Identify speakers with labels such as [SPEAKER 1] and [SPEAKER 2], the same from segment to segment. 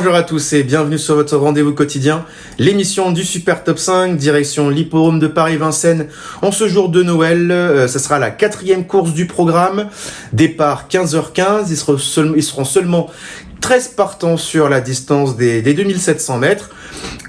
[SPEAKER 1] Bonjour à tous et bienvenue sur votre rendez-vous quotidien, l'émission du Super Top 5, direction l'hippodrome de Paris-Vincennes en ce jour de Noël. Ça sera la 4e course du programme, départ 15h15, ils seront seulement 13 partants sur la distance des 2700 mètres.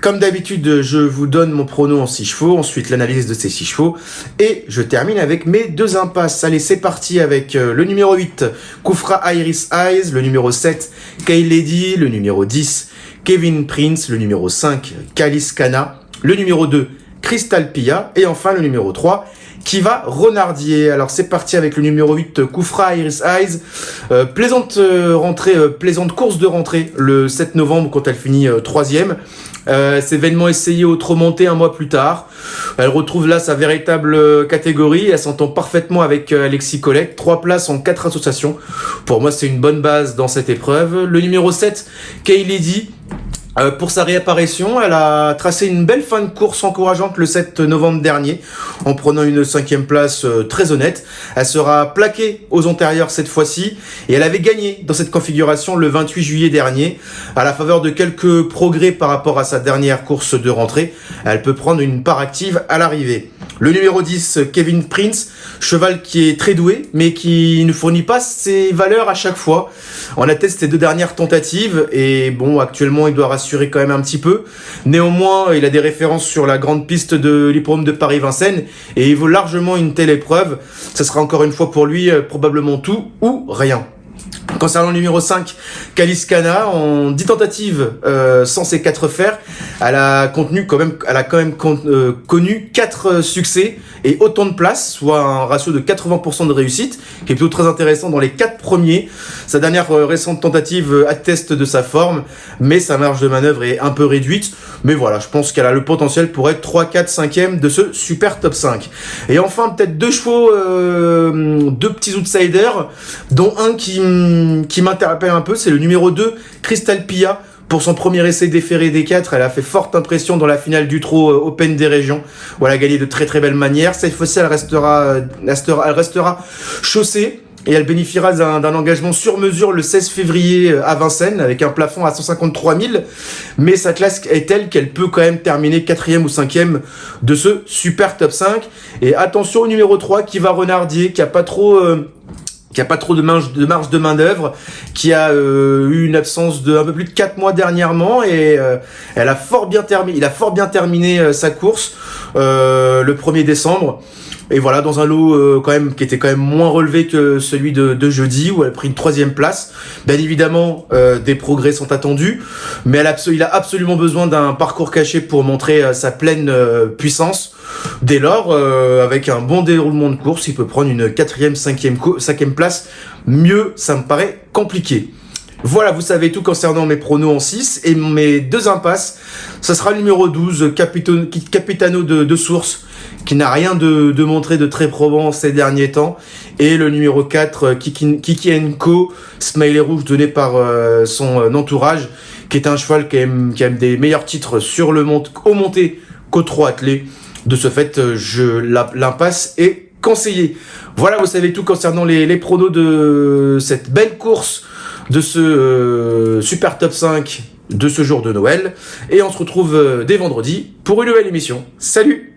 [SPEAKER 1] Comme d'habitude, je vous donne mon prono en 6 chevaux, ensuite l'analyse de ces 6 chevaux, et je termine avec mes 2 impasses. Allez, c'est parti avec le numéro 8, Koufra Iris Eyes, le numéro 7, Kay Lady, le numéro 10, Kevin Prince, le numéro 5, Kalis Kana, le numéro 2, Crystal Pia, et enfin le numéro 3, qui va renardier. Alors c'est parti avec le numéro 8, Koufra Iris Eyes. Plaisante course de rentrée le 7 novembre quand elle finit 3e. C'est vainement essayé au trot monté un mois plus tard. Elle retrouve là sa véritable catégorie. Elle s'entend parfaitement avec Alexis Collect. 3 places en 4 associations. Pour moi, c'est une bonne base dans cette épreuve. Le numéro 7, Kay Lady. Pour sa réapparition, elle a tracé une belle fin de course encourageante le 7 novembre dernier en prenant une 5e place très honnête. Elle sera plaquée aux antérieures cette fois-ci et elle avait gagné dans cette configuration le 28 juillet dernier. À la faveur de quelques progrès par rapport à sa dernière course de rentrée, elle peut prendre une part active à l'arrivée. Le numéro 10, Kevin Prince, cheval qui est très doué mais qui ne fournit pas ses valeurs à chaque fois. On atteste ses 2 dernières tentatives et bon, actuellement il doit rassurer quand même un petit peu. Néanmoins, il a des références sur la grande piste de l'hippodrome de Paris-Vincennes et il vaut largement une telle épreuve. Ce sera encore une fois pour lui probablement tout ou rien. Concernant le numéro 5, Kalis Kana, en 10 tentatives sans ses 4 fers, elle a quand même connu 4 succès et autant de places, soit un ratio de 80% de réussite, qui est plutôt très intéressant dans les 4 premiers. Sa dernière récente tentative atteste de sa forme, mais sa marge de manœuvre est un peu réduite. Mais voilà, je pense qu'elle a le potentiel pour être 3, 4, 5e de ce super top 5. Et enfin, peut-être 2 chevaux, 2 petits outsiders, dont un qui m'interpelle un peu, c'est le numéro 2, Crystal Pia. Pour son premier essai déféré des 4, elle a fait forte impression dans la finale du trot Open des régions, où elle a gagné de très très belle manière. Cette fois-ci, elle restera chaussée. Et elle bénéficiera d'un engagement sur mesure le 16 février à Vincennes, avec un plafond à 153 000. Mais sa classe est telle qu'elle peut quand même terminer 4e ou 5e de ce super top 5. Et attention au numéro 3 qui va renardier, qui a pas trop de marge de main-d'œuvre, qui a eu une absence de un peu plus de 4 mois dernièrement et il a fort bien terminé sa course le 1er décembre. Et voilà, dans un lot qui était quand même moins relevé que celui de jeudi, où elle a pris une 3e place. Bien évidemment, des progrès sont attendus, mais il a absolument besoin d'un parcours caché pour montrer sa pleine puissance. Dès lors, avec un bon déroulement de course, il peut prendre une 4e, 5e place. Mieux, ça me paraît compliqué. Voilà, vous savez tout concernant mes pronos en 6 et mes 2 impasses. Ça sera le numéro 12, Capitano de Source, qui n'a rien de montré de très probant ces derniers temps. Et le numéro 4, Kiki Co, Smiley Rouge donné par son entourage, qui est un cheval qui aime des meilleurs titres sur au monté qu'au trot attelé. De ce fait, l'impasse est conseillée. Voilà, vous savez tout concernant les pronos de cette belle course de ce super top 5 de ce jour de Noël. Et on se retrouve dès vendredi pour une nouvelle émission. Salut!